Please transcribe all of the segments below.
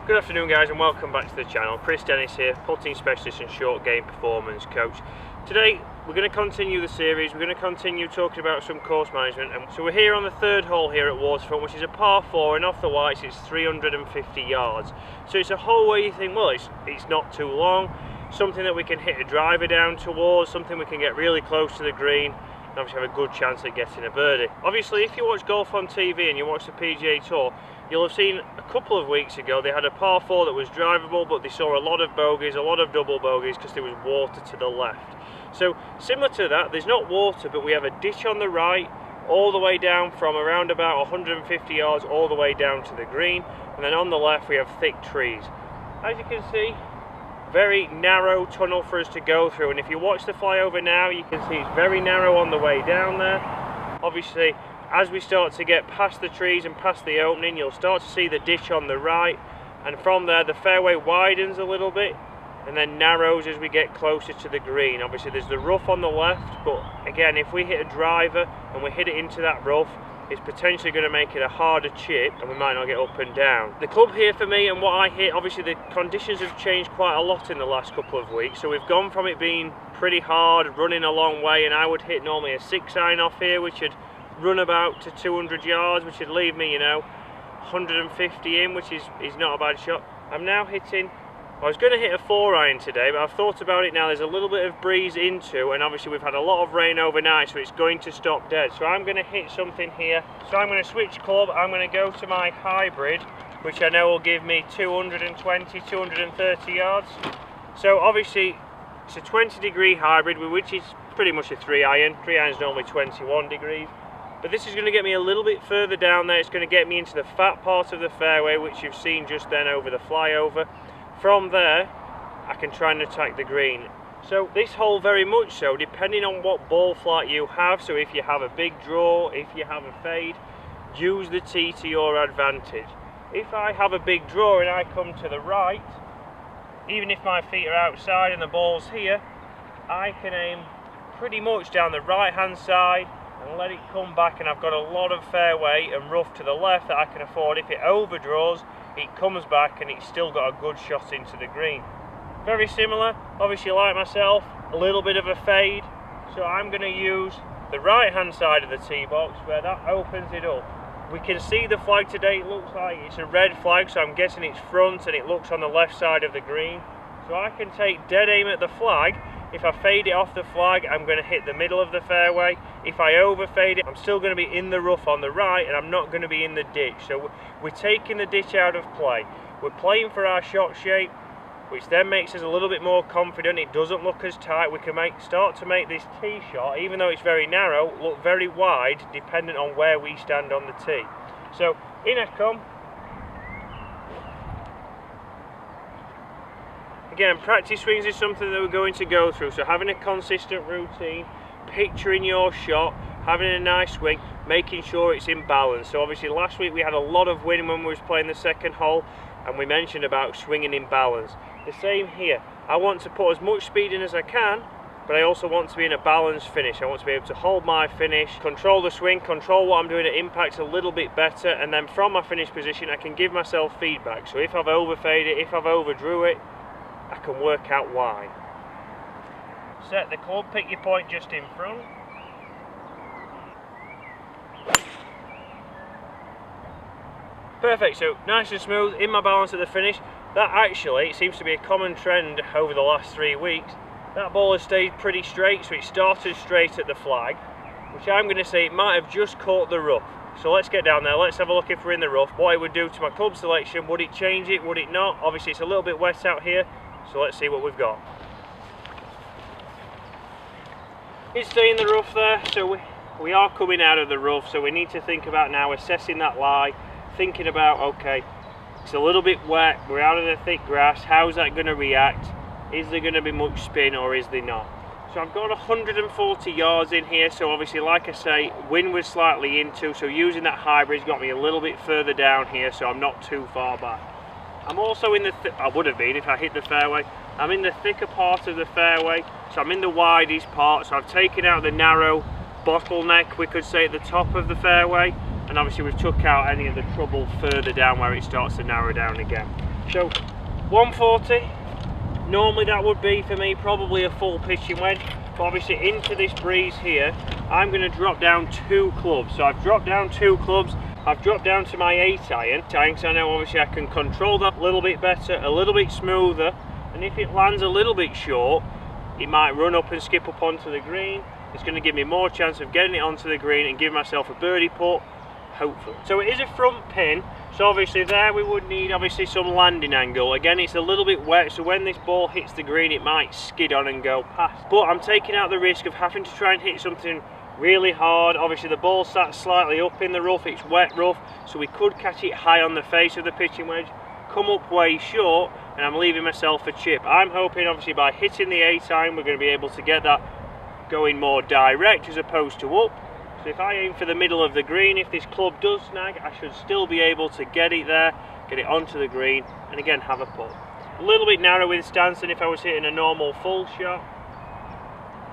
Good afternoon guys and welcome back to the channel. Chris Dennis here, putting specialist and short game performance coach. Today we're going to continue the series, we're going to continue talking about some course management. And so we're here on the third hole here at Waterfront, which is a par 4, and off the whites it's 350 yards. So it's a hole where you think, well, it's not too long, something that we can hit a driver down towards, something we can get really close to the green and obviously have a good chance at getting a birdie. Obviously if you watch golf on TV and you watch the PGA Tour, you'll have seen a couple of weeks ago they had a par 4 that was drivable, but they saw a lot of bogeys, a lot of double bogeys, because there was water to the left. So similar to that, there's not water, but we have a ditch on the right all the way down from around about 150 yards all the way down to the green, and then on the left we have thick trees. As you can see, very narrow tunnel for us to go through, and if you watch the flyover now you can see it's very narrow on the way down there. Obviously as we start to get past the trees and past the opening, you'll start to see the ditch on the right, and from there the fairway widens a little bit and then narrows as we get closer to the green. Obviously there's the rough on the left, but again, if we hit a driver and we hit it into that rough, it's potentially going to make it a harder chip and we might not get up and down. The club here for me and what I hit, obviously the conditions have changed quite a lot in the last couple of weeks, so we've gone from it being pretty hard, running a long way, and I would hit normally a 6-iron off here, which would run about to 200 yards, which would leave me, 150 in, which is not a bad shot. I'm now hitting, I was going to hit a 4-iron today, but I've thought about it now. There's a little bit of breeze into, and obviously we've had a lot of rain overnight, so it's going to stop dead. So I'm going to hit something here. So I'm going to switch club. I'm going to go to my hybrid, which I know will give me 220, 230 yards. So obviously it's a 20-degree hybrid, which is pretty much a 3-iron. 3-iron is normally 21 degrees. But this is going to get me a little bit further down there. It's going to get me into the fat part of the fairway, which you've seen just then over the flyover. From there, I can try and attack the green. So this hole very much so, depending on what ball flight you have, so if you have a big draw, if you have a fade, use the tee to your advantage. If I have a big draw and I come to the right, even if my feet are outside and the ball's here, I can aim pretty much down the right hand side and let it come back, and I've got a lot of fairway and rough to the left that I can afford. If it overdraws, it comes back and it's still got a good shot into the green. Very similar, obviously like myself, a little bit of a fade, so I'm going to use the right hand side of the tee box where that opens it up. We can see the flag today, it looks like it's a red flag, so I'm guessing it's front and it looks on the left side of the green. So I can take dead aim at the flag. If I fade it off the flag, I'm going to hit the middle of the fairway. If I overfade it, I'm still going to be in the rough on the right, and I'm not going to be in the ditch. So we're taking the ditch out of play. We're playing for our shot shape, which then makes us a little bit more confident. It doesn't look as tight. We can start to make this tee shot, even though it's very narrow, look very wide, dependent on where we stand on the tee. So in I come. Again, practice swings is something that we're going to go through, so having a consistent routine, picturing your shot, having a nice swing, making sure it's in balance. So obviously last week we had a lot of wind when we was playing the second hole, and we mentioned about swinging in balance. The same here. I want to put as much speed in as I can, but I also want to be in a balanced finish. I want to be able to hold my finish, control the swing, control what I'm doing at impact a little bit better, and then from my finish position I can give myself feedback. So if I've overfaded it, if I've overdrew it, I can work out why. Set the club, pick your point just in front. Perfect, so nice and smooth, in my balance at the finish. That actually, it seems to be a common trend over the last 3 weeks. That ball has stayed pretty straight, so it started straight at the flag, which I'm going to say it might have just caught the rough. So let's get down there, let's have a look if we're in the rough, what it would do to my club selection. Would it change it, would it not? Obviously it's a little bit wet out here, so let's see what we've got. It's staying in the rough there, so we are coming out of the rough, so we need to think about now assessing that lie, thinking about, okay, it's a little bit wet, we're out of the thick grass, how's that going to react? Is there going to be much spin or is there not? So I've got 140 yards in here, so obviously like I say, wind was slightly into, so using that hybrid's got me a little bit further down here, so I'm not too far back. I'm also in the, I would have been if I hit the fairway, I'm in the thicker part of the fairway, so I'm in the widest part, so I've taken out the narrow bottleneck, we could say, at the top of the fairway, and obviously we've took out any of the trouble further down where it starts to narrow down again. So 140, normally that would be for me probably a full pitching wedge, but obviously into this breeze here, I'm going to drop down 2 clubs. So I've dropped down 2 clubs, I've dropped down to my 8-iron, because I know obviously I can control that a little bit better, a little bit smoother, and if it lands a little bit short, it might run up and skip up onto the green. It's going to give me more chance of getting it onto the green and give myself a birdie putt, hopefully. So it is a front pin, so obviously there we would need obviously some landing angle. Again, it's a little bit wet, so when this ball hits the green it might skid on and go past. But I'm taking out the risk of having to try and hit something really hard. Obviously the ball sat slightly up in the rough, it's wet rough, so we could catch it high on the face of the pitching wedge, come up way short, and I'm leaving myself a chip. I'm hoping obviously by hitting the 8-iron we're going to be able to get that going more direct as opposed to up. So if I aim for the middle of the green, if this club does snag, I should still be able to get it there, get it onto the green, and again have a putt. A little bit narrow with stance than if I was hitting a normal full shot,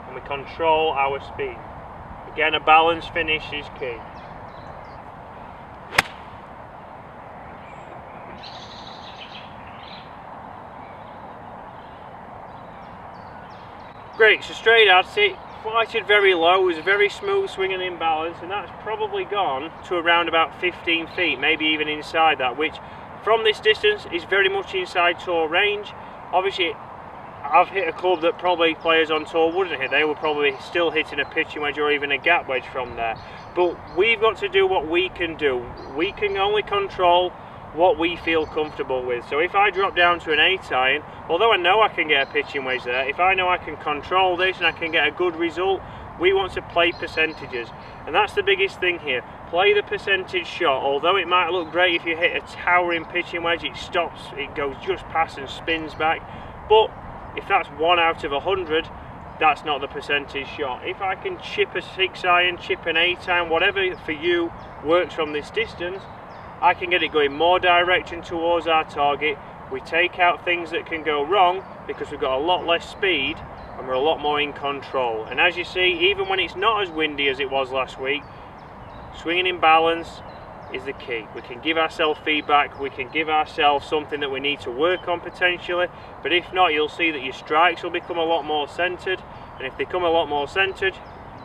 and we control our speed. Again, a balanced finish is key. Great, so straight at it, flighted very low, it was a very smooth swing and imbalance, and that's probably gone to around about 15 feet, maybe even inside that, which from this distance is very much inside tour range. Obviously I've hit a club that probably players on tour wouldn't hit. They were probably still hitting a pitching wedge or even a gap wedge from there. But we've got to do what we can do. We can only control what we feel comfortable with. So if I drop down to an 8-iron, although I know I can get a pitching wedge there, if I know I can control this and I can get a good result, we want to play percentages. And that's the biggest thing here. Play the percentage shot. Although it might look great if you hit a towering pitching wedge, it stops, it goes just past and spins back. But if that's 1 out of 100, that's not the percentage shot. If I can chip a 6-iron, chip an 8-iron, whatever for you works from this distance, I can get it going more direction towards our target. We take out things that can go wrong because we've got a lot less speed and we're a lot more in control. And as you see, even when it's not as windy as it was last week, swinging in balance is the key. We can give ourselves feedback, we can give ourselves something that we need to work on potentially, but if not, you'll see that your strikes will become a lot more centered, and if they become a lot more centered,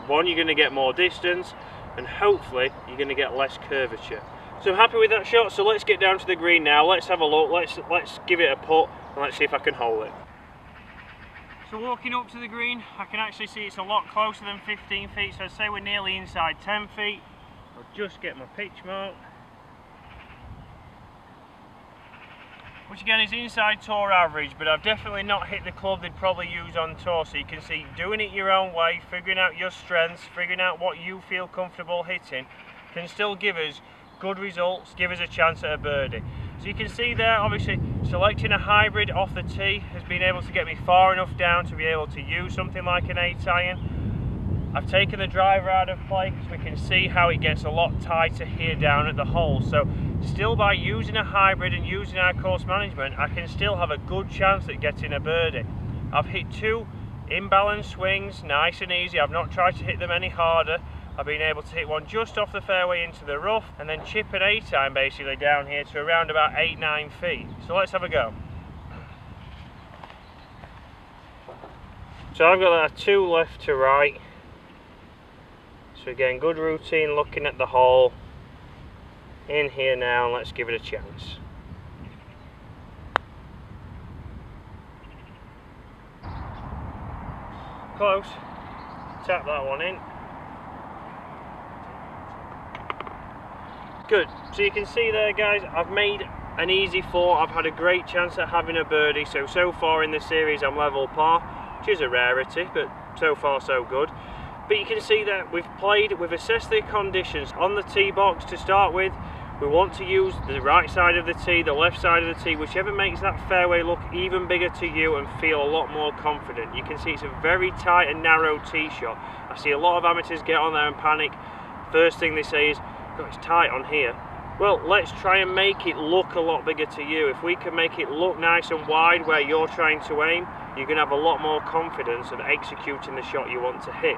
one, you're going to get more distance, and hopefully you're going to get less curvature. So I'm happy with that shot, so let's get down to the green now, let's have a look, let's give it a putt, and let's see if I can hold it. So walking up to the green, I can actually see it's a lot closer than 15 feet, so I'd say we're nearly inside 10 feet. I'll just get my pitch mark, which again is inside tour average, but I've definitely not hit the club they'd probably use on tour. So you can see doing it your own way, figuring out your strengths, figuring out what you feel comfortable hitting, can still give us good results, give us a chance at a birdie. So you can see there, obviously selecting a hybrid off the tee has been able to get me far enough down to be able to use something like an 8-iron. I've taken the driver out of play because we can see how it gets a lot tighter here down at the hole. So still by using a hybrid and using our course management, I can still have a good chance at getting a birdie. I've hit 2 imbalanced swings, nice and easy. I've not tried to hit them any harder. I've been able to hit one just off the fairway into the rough and then chip an 8-iron basically down here to around about 8-9 feet. So let's have a go. So I've got that 2 left to right. So again, good routine looking at the hole. In here now, and let's give it a chance. Close. Tap that one in. Good. So you can see there, guys, I've made an easy 4. I've had a great chance at having a birdie. So far in the series I'm level par, which is a rarity, but so far so good. But you can see that we've assessed the conditions on the tee box to start with. We want to use the right side of the tee, the left side of the tee, whichever makes that fairway look even bigger to you and feel a lot more confident. You can see it's a very tight and narrow tee shot. I see a lot of amateurs get on there and panic. First thing they say is, God, it's tight on here. Well, let's try and make it look a lot bigger to you. If we can make it look nice and wide where you're trying to aim, you're going to have a lot more confidence of executing the shot you want to hit.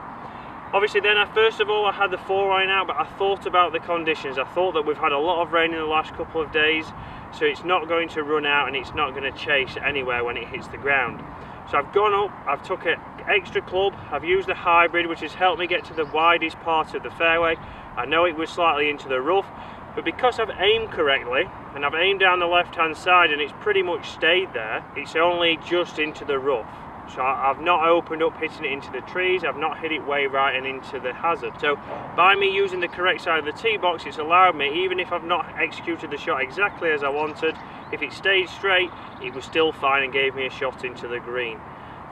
Obviously then, first of all, I had the 4-iron out, but I thought about the conditions. I thought that we've had a lot of rain in the last couple of days. so it's not going to run out and it's not going to chase anywhere when it hits the ground. So I've gone up, I've took an extra club, I've used the hybrid, which has helped me get to the widest part of the fairway. I know it was slightly into the rough, but because I've aimed correctly and I've aimed down the left hand side and it's pretty much stayed there, it's only just into the rough. So I've not opened up hitting it into the trees, I've not hit it way right and into the hazard. So by me using the correct side of the tee box, it's allowed me, even if I've not executed the shot exactly as I wanted, if it stayed straight, it was still fine and gave me a shot into the green.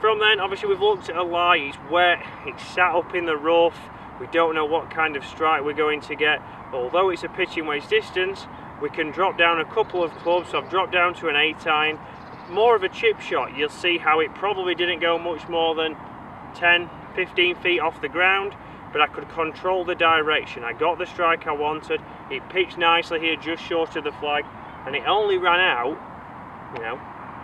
From then, obviously we've looked at a lie, it's wet, it's sat up in the rough, we don't know what kind of strike we're going to get. Although it's a pitching wedge distance, we can drop down a couple of clubs, so I've dropped down to an 8-iron. More of a chip shot, you'll see how it probably didn't go much more than 10-15 feet off the ground, but I could control the direction. I got the strike I wanted, it pitched nicely here just short of the flag, and it only ran out,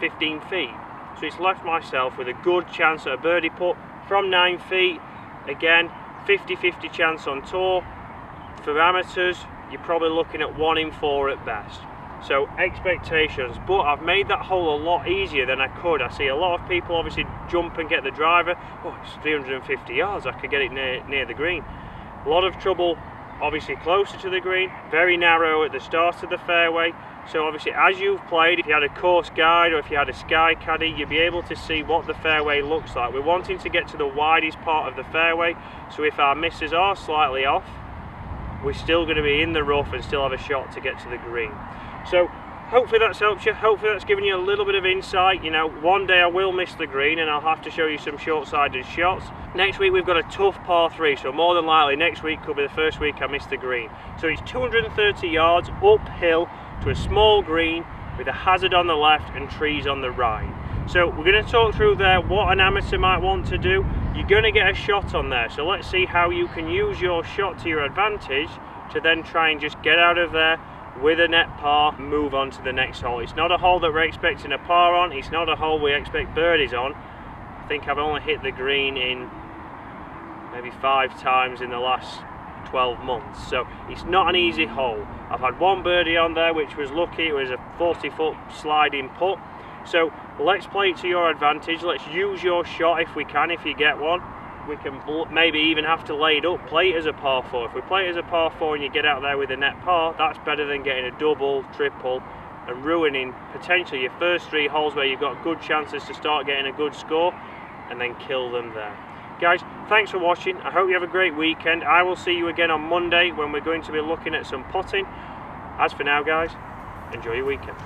15 feet. So it's left myself with a good chance at a birdie putt from 9 feet. Again, 50-50 chance on tour. For amateurs, you're probably looking at 1 in 4 at best. So expectations, but I've made that hole a lot easier than I could. I see a lot of people obviously jump and get the driver. Oh, it's 350 yards, I could get it near the green. A lot of trouble obviously closer to the green, very narrow at the start of the fairway. So obviously as you've played, if you had a course guide or if you had a sky caddy, you'll be able to see what the fairway looks like. We're wanting to get to the widest part of the fairway, so if our misses are slightly off, we're still going to be in the rough and still have a shot to get to the green. So hopefully that's helped you, hopefully that's given you a little bit of insight. One day I will miss the green and I'll have to show you some short-sided shots. Next week we've got a tough par 3, so more than likely next week could be the first week I miss the green. So it's 230 yards uphill to a small green with a hazard on the left and trees on the right. So we're going to talk through there what an amateur might want to do. You're going to get a shot on there, so let's see how you can use your shot to your advantage to then try and just get out of there with a net par and move on to the next hole. It's not a hole that we're expecting a par on, it's not a hole we expect birdies on. I think I've only hit the green in maybe 5 times in the last 12 months, so it's not an easy hole. I've had 1 birdie on there, which was lucky. It was a 40-foot sliding putt. So let's play it to your advantage. Let's use your shot if we can, if you get one. We can maybe even have to lay it up, play it as a par 4. If we play it as a par 4 and you get out there with a net par, that's better than getting a double, triple and ruining potentially your first 3 holes where you've got good chances to start getting a good score and then kill them there. Guys, thanks for watching. I hope you have a great weekend. I will see you again on Monday when we're going to be looking at some putting. As for now, guys, enjoy your weekend.